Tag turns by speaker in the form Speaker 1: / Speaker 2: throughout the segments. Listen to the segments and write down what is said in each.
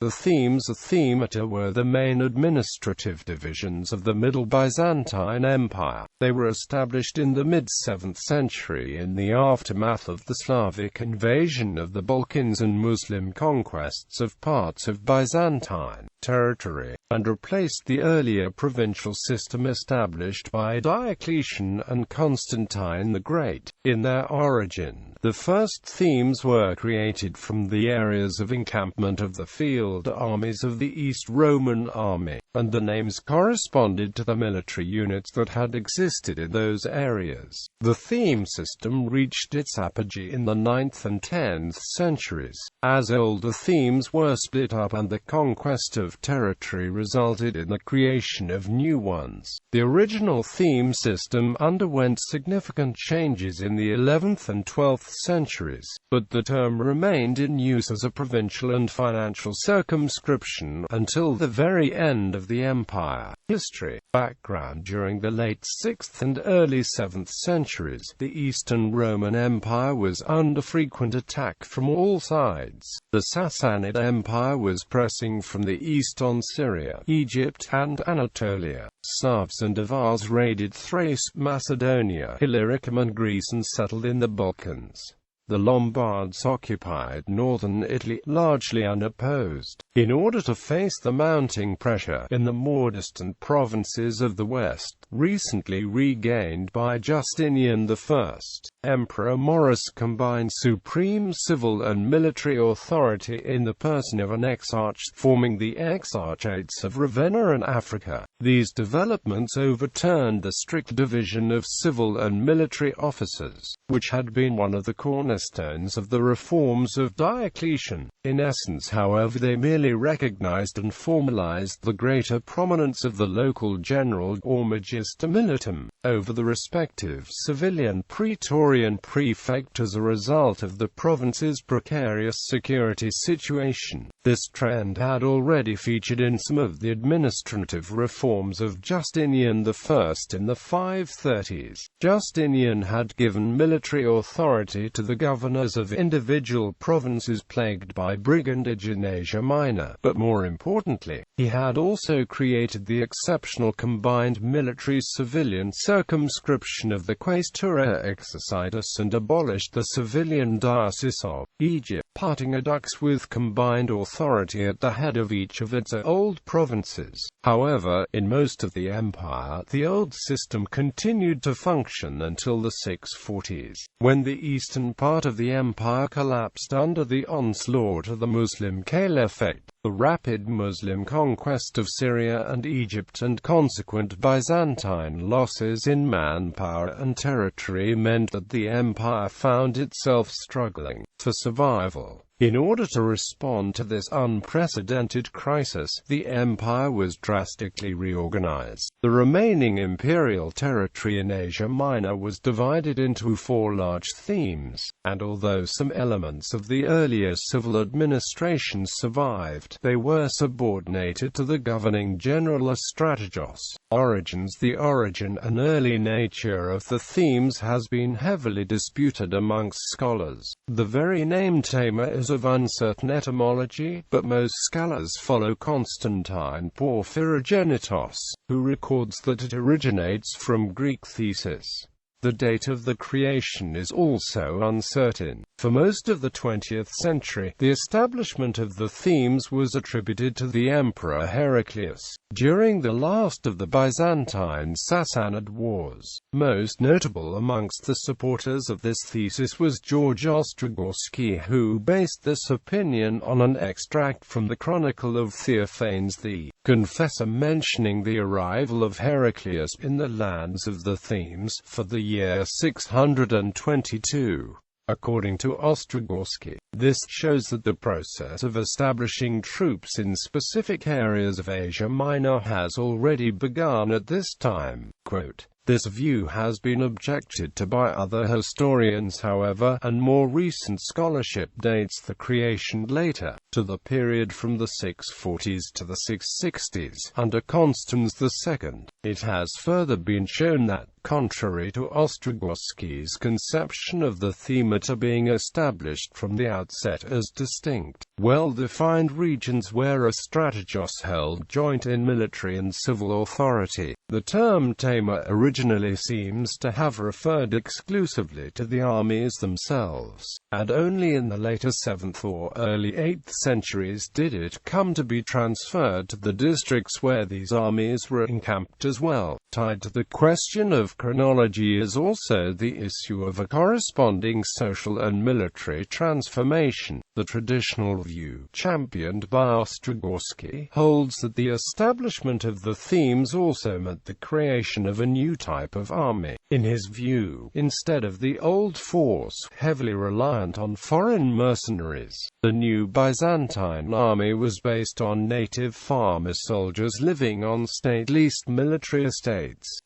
Speaker 1: The themes or themata were the main administrative divisions of the Middle Byzantine Empire. They were established in the mid-7th century in the aftermath of the Slavic invasion of the Balkans and Muslim conquests of parts of Byzantine territory, and replaced the earlier provincial system established by Diocletian and Constantine the Great. In their origin, the first themes were created from the areas of encampment of the field armies of the East Roman army, and the names corresponded to the military units that had existed in those areas. The theme system reached its apogee in the 9th and 10th centuries, as older themes were split up and the conquest of territory resulted in the creation of new ones. The original theme system underwent significant changes in the 11th and 12th centuries, but the term remained in use as a provincial and financial circumscription until the very end of the empire. History. Background. During the late 6th and early 7th centuries, the Eastern Roman Empire was under frequent attack from all sides. The Sassanid Empire was pressing from the east on Syria, Egypt, and Anatolia. Slavs and Avars raided Thrace, Macedonia, Illyricum and Greece and settled in the Balkans. The Lombards occupied northern Italy, largely unopposed. In order to face the mounting pressure in the more distant provinces of the west, recently regained by Justinian I, Emperor Maurice combined supreme civil and military authority in the person of an exarch, forming the exarchates of Ravenna and Africa. These developments overturned the strict division of civil and military officers, which had been one of the cornerstones of the reforms of Diocletian. In essence, however, they merely recognized and formalized the greater prominence of the local general or magister militum over the respective civilian praetorian prefect as a result of the province's precarious security situation. This trend had already featured in some of the administrative reforms of Justinian I in the 530s. Justinian had given military authority to the governors of individual provinces plagued by brigandage in Asia Minor, but more importantly, he had also created the exceptional combined military-civilian circumscription of the Quaestura Exercitus and abolished the civilian diocese of Egypt, parting adux with combined authority at the head of each of its old provinces. However, in most of the empire, the old system continued to function until the 640s, when the eastern part of the empire collapsed under the onslaught of the Muslim Caliphate. The rapid Muslim conquest of Syria and Egypt and consequent Byzantine losses in manpower and territory meant that the empire found itself struggling for survival. In order to respond to this unprecedented crisis, the empire was drastically reorganized. The remaining imperial territory in Asia Minor was divided into 4 large themes, and although some elements of the earlier civil administration survived, they were subordinated to the governing general strategos. Origins. The origin and early nature of the themes has been heavily disputed amongst scholars. The very name thema is of uncertain etymology, but most scholars follow Constantine Porphyrogenitos, who records that it originates from Greek thesis. The date of the creation is also uncertain. For most of the 20th century, the establishment of the themes was attributed to the Emperor Heraclius. During the last of the Byzantine-Sassanid wars, most notable amongst the supporters of this thesis was George Ostrogorski, who based this opinion on an extract from the Chronicle of Theophanes the Confessor mentioning the arrival of Heraclius in the lands of the Themes for the year 622. According to Ostrogorski, this shows that the process of establishing troops in specific areas of Asia Minor has already begun at this time. Quote, This view has been objected to by other historians however, and more recent scholarship dates the creation later, to the period from the 640s to the 660s, under Constans II. It has further been shown that contrary to Ostrogowski's conception of the themata being established from the outset as distinct, well-defined regions where a strategos held joint in military and civil authority. The term thema originally seems to have referred exclusively to the armies themselves, and only in the later 7th or early 8th centuries did it come to be transferred to the districts where these armies were encamped as well. Tied to the question of chronology is also the issue of a corresponding social and military transformation. The traditional view, championed by Ostrogowski, holds that the establishment of the themes also meant the creation of a new type of army. In his view, instead of the old force, heavily reliant on foreign mercenaries, the new Byzantine army was based on native farmer soldiers living on state-leased military estates.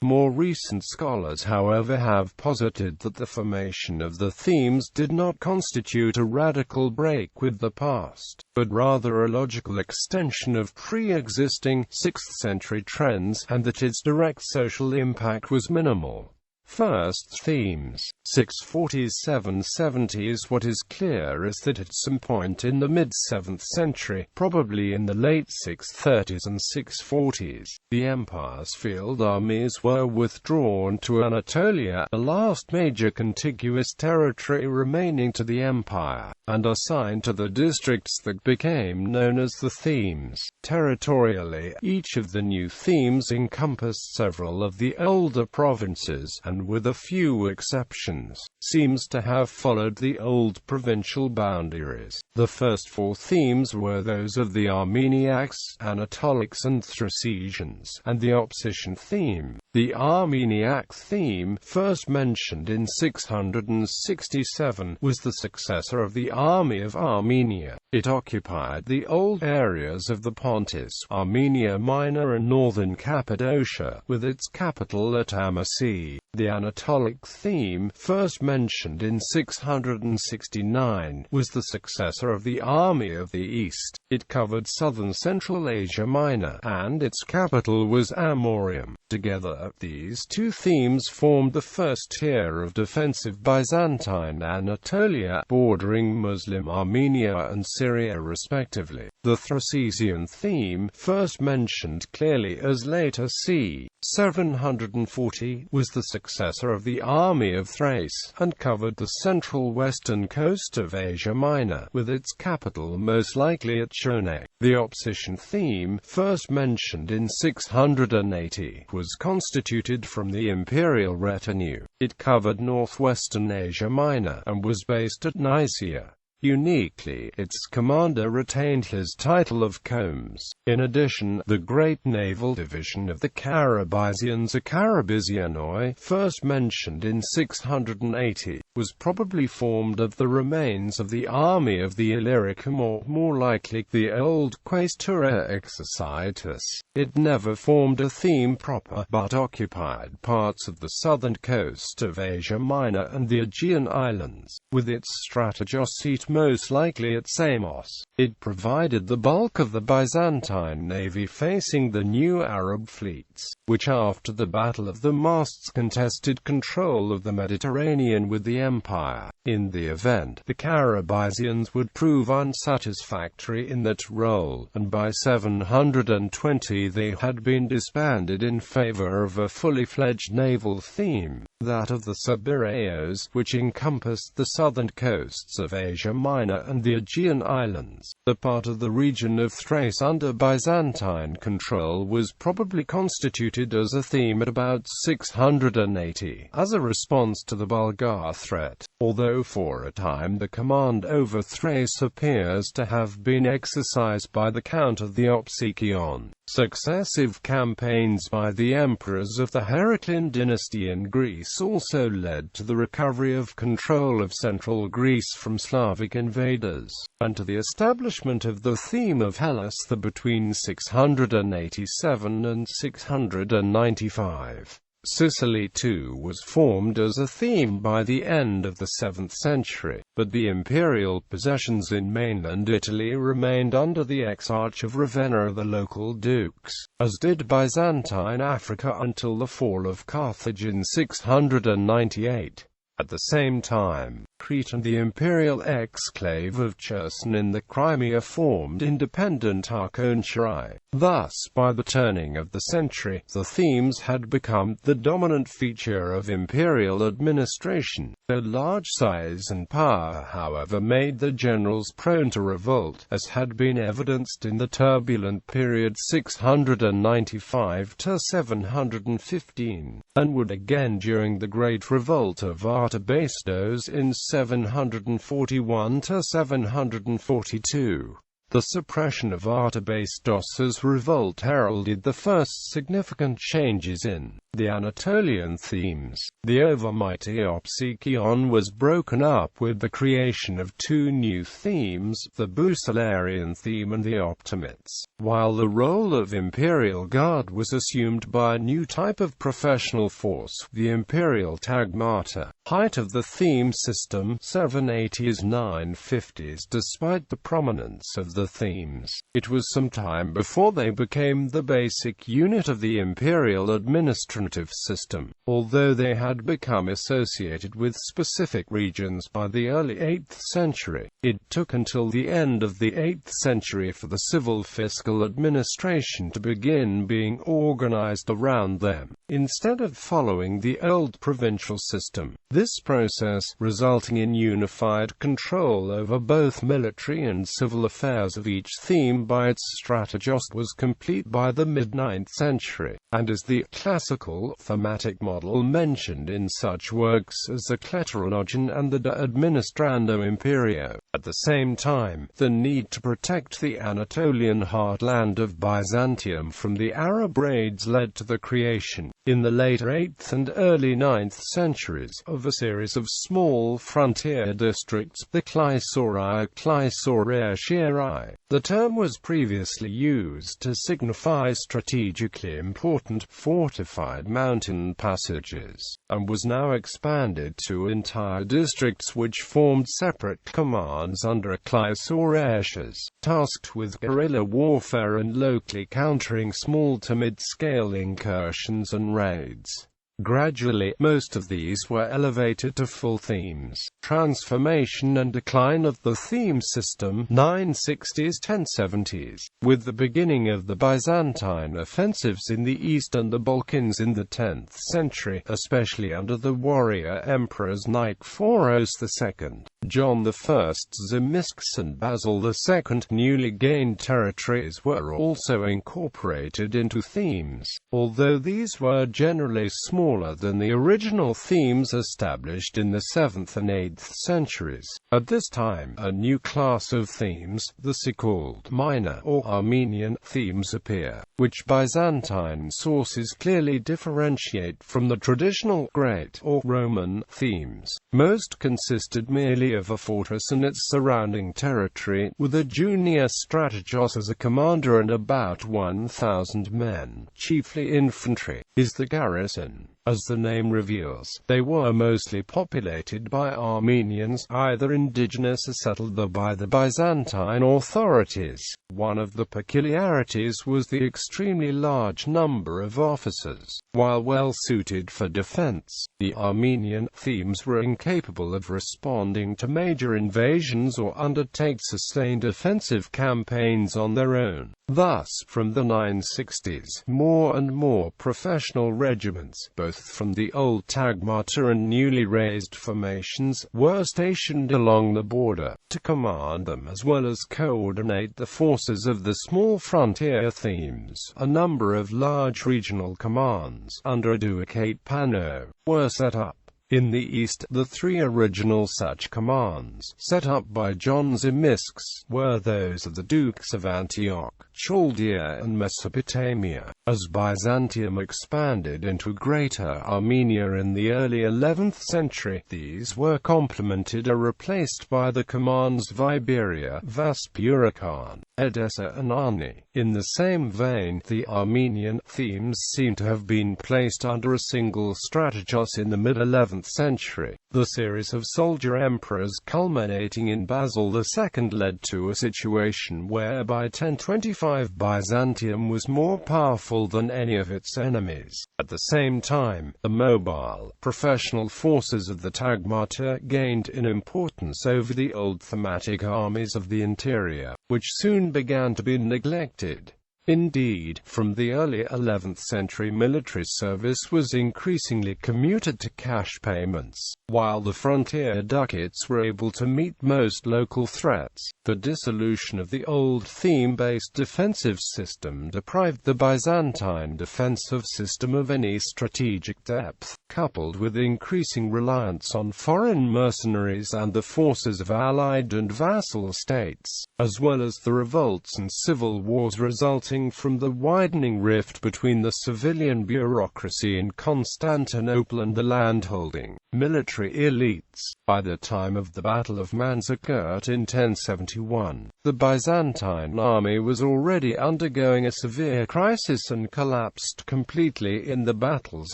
Speaker 1: More recent scholars, however, have posited that the formation of the themes did not constitute a radical break with the past, but rather a logical extension of pre-existing 6th-century trends, and that its direct social impact was minimal. First themes, 640s–770s. What is clear is that at some point in the mid-7th century, probably in the late 630s and 640s, the empire's field armies were withdrawn to Anatolia, the last major contiguous territory remaining to the empire, and assigned to the districts that became known as the themes. Territorially, each of the new themes encompassed several of the older provinces, and with a few exceptions, seems to have followed the old provincial boundaries. The first 4 themes were those of the Armeniacs, Anatolics and Thracians, and the opposition theme. The Armeniac theme, first mentioned in 667, was the successor of the army of Armenia. It occupied the old areas of the Pontus, Armenia Minor and northern Cappadocia, with its capital at Amasya. The Anatolic theme, first mentioned in 669, was the successor of the army of the East. It covered southern Central Asia Minor, and its capital was Amorium. Together, these two themes formed the first tier of defensive Byzantine Anatolia, bordering Muslim Armenia and Syria respectively. The Thracian theme, first mentioned clearly as later c. 740, was the successor of the army of Thrace, and covered the central western coast of Asia Minor, with its capital most likely at Cherney. The opposition theme, first mentioned in 680, was constituted from the imperial retinue. It covered northwestern Asia Minor, and was based at Nicaea. Uniquely, its commander retained his title of Comes. In addition, the great naval division of the Carabizians, or Carabizianoi, first mentioned in 680, was probably formed of the remains of the army of the Illyricum, or more likely, the old Quaestura Exercitus. It never formed a theme proper, but occupied parts of the southern coast of Asia Minor and the Aegean Islands, with its strategos seat most likely at Samos. It provided the bulk of the Byzantine navy facing the new Arab fleets, which after the Battle of the Masts contested control of the Mediterranean with the empire. In the event, the Carabizians would prove unsatisfactory in that role, and by 720 they had been disbanded in favor of a fully fledged naval theme, that of the Sabiraios, which encompassed the southern coasts of Asia Minor and the Aegean Islands. The part of the region of Thrace under Byzantine control was probably constituted as a theme at about 680, as a response to the Bulgar threat, although for a time the command over Thrace appears to have been exercised by the Count of the Opsikion. Successive campaigns by the emperors of the Heraclean dynasty in Greece also led to the recovery of control of central Greece from Slavic invaders, and to the establishment of the theme of Hellas between 687 and 695. Sicily too was formed as a theme by the end of the 7th century. but the imperial possessions in mainland Italy remained under the exarch of Ravenna, the local dukes, as did Byzantine Africa until the fall of Carthage in 698. At the same time, Crete and the imperial exclave of Cherson in the Crimea formed independent archonchii. Thus, by the turning of the century, the themes had become the dominant feature of imperial administration. Their large size and power, however, made the generals prone to revolt, as had been evidenced in the turbulent period 695 to 715, and would again during the Great Revolt of Artabasdos in 741 to 742. The suppression of Artabasdos's revolt heralded the first significant changes in the Anatolian themes. The overmighty Opsikion was broken up with the creation of two new themes, the Bucelarian theme and the Optimates, while the role of imperial guard was assumed by a new type of professional force, the imperial tagmata. Height of the theme system, 780s-950s. Despite the prominence of the themes, it was some time before they became the basic unit of the imperial administrative system, although they had become associated with specific regions by the early 8th century. It took until the end of the 8th century for the civil fiscal administration to begin being organized around them, instead of following the old provincial system. This process, resulting in unified control over both military and civil affairs of each theme by its strategos, was complete by the mid-9th century, and is the classical thematic model mentioned in such works as the Kleteronogon and the De Administrando Imperio. At the same time, the need to protect the Anatolian heartland of Byzantium from the Arab raids led to the creation, in the later 8th and early 9th centuries, of a series of small frontier districts, the Klysoria Klysorearii. The term was previously used to signify strategically important, fortified mountain passages, and was now expanded to entire districts which formed separate commands under Klysoreaches, tasked with guerrilla warfare and locally countering small to mid-scale incursions and raids. Gradually, most of these were elevated to full themes. Transformation and decline of the theme system, 960s-1070s, with the beginning of the Byzantine offensives in the east and the Balkans in the 10th century, especially under the warrior emperors Nikephoros II, John I, Zimisces and Basil II. Newly gained territories were also incorporated into themes, although these were generally smaller than the original themes established in the 7th and 8th centuries. At this time, a new class of themes, the so-called minor or Armenian themes, appear, which Byzantine sources clearly differentiate from the traditional Great or Roman themes. Most consisted merely of a fortress and its surrounding territory, with a junior strategos as a commander and about 1,000 men, chiefly infantry, is the garrison. As the name reveals, they were mostly populated by Armenians, either indigenous or settled there by the Byzantine authorities. One of the peculiarities was the extremely large number of officers. While well suited for defense, the Armenian themes were incapable of responding to major invasions or undertake sustained offensive campaigns on their own. Thus, from the 960s, more and more professional regiments, both from the old tagmata and newly raised formations, were stationed along the border, to command them as well as coordinate the forces of the small frontier themes. A number of large regional commands, under a ducate pano, were set up. In the east, the three original such commands, set up by John Zimisces, were those of the Dukes of Antioch, Chaldea and Mesopotamia. As Byzantium expanded into Greater Armenia in the early 11th century, these were complemented or replaced by the commands of Iberia, Vaspurakan, Edessa and Ani. In the same vein, the Armenian themes seem to have been placed under a single strategos in the mid-11th century. The series of soldier emperors culminating in Basil II led to a situation where by 1025 Byzantium was more powerful than any of its enemies. At the same time, the mobile, professional forces of the themata gained in importance over the old thematic armies of the interior, which soon began to be neglected. Indeed, from the early 11th century military service was increasingly commuted to cash payments, while the frontier ducats were able to meet most local threats. The dissolution of the old theme-based defensive system deprived the Byzantine defensive system of any strategic depth, coupled with increasing reliance on foreign mercenaries and the forces of allied and vassal states, as well as the revolts and civil wars resulting from the widening rift between the civilian bureaucracy in Constantinople and the landholding, military elites. By the time of the Battle of Manzikert in 1071, the Byzantine army was already undergoing a severe crisis and collapsed completely in the battle's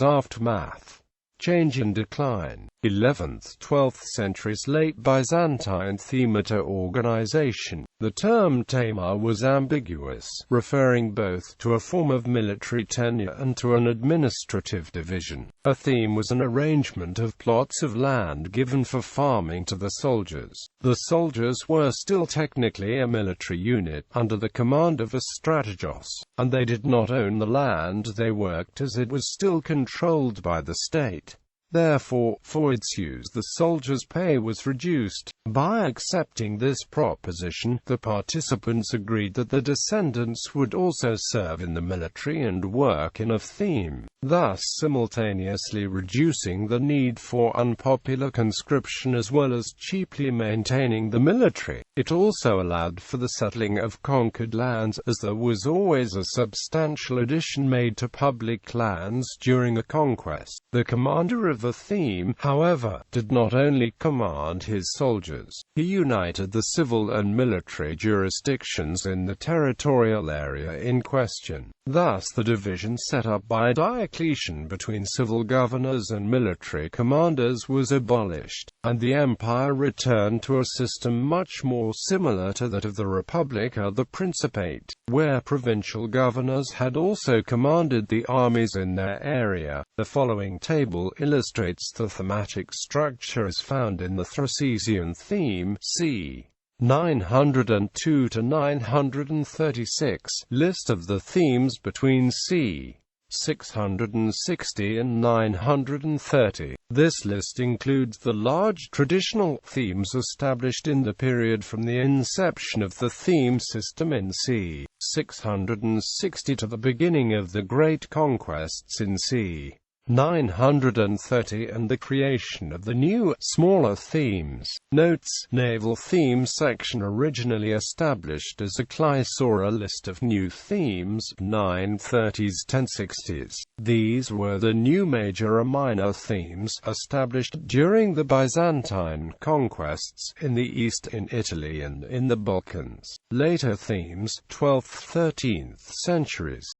Speaker 1: aftermath. Change and decline. 11th–12th centuries late Byzantine themata organization. The term thema was ambiguous, referring both to a form of military tenure and to an administrative division. A theme was an arrangement of plots of land given for farming to the soldiers. The soldiers were still technically a military unit, under the command of a strategos, and they did not own the land they worked as it was still controlled by the state. Therefore, for its use the soldiers' pay was reduced. By accepting this proposition, the participants agreed that the descendants would also serve in the military and work in a theme, thus simultaneously reducing the need for unpopular conscription as well as cheaply maintaining the military. It also allowed for the settling of conquered lands, as there was always a substantial addition made to public lands during a conquest. The commander of a theme, however, did not only command his soldiers, he united the civil and military jurisdictions in the territorial area in question. Thus the division set up by Diocletian between civil governors and military commanders was abolished, and the empire returned to a system much more similar to that of the Republic or the Principate, where provincial governors had also commanded the armies in their area. The following table illustrates the thematic structure as found in the Thracian theme, c. 902 to 936, list of the themes between c. 660 and 930. This list includes the large traditional themes established in the period from the inception of the theme system in c. 660 to the beginning of the Great Conquests in c. 930 and the creation of the new, smaller themes. Notes: Naval theme section originally established as a class or a list of new themes, 930s–1060s. These were the new major or minor themes, established during the Byzantine conquests, in the east, in Italy and in the Balkans. Later themes, 12th–13th centuries,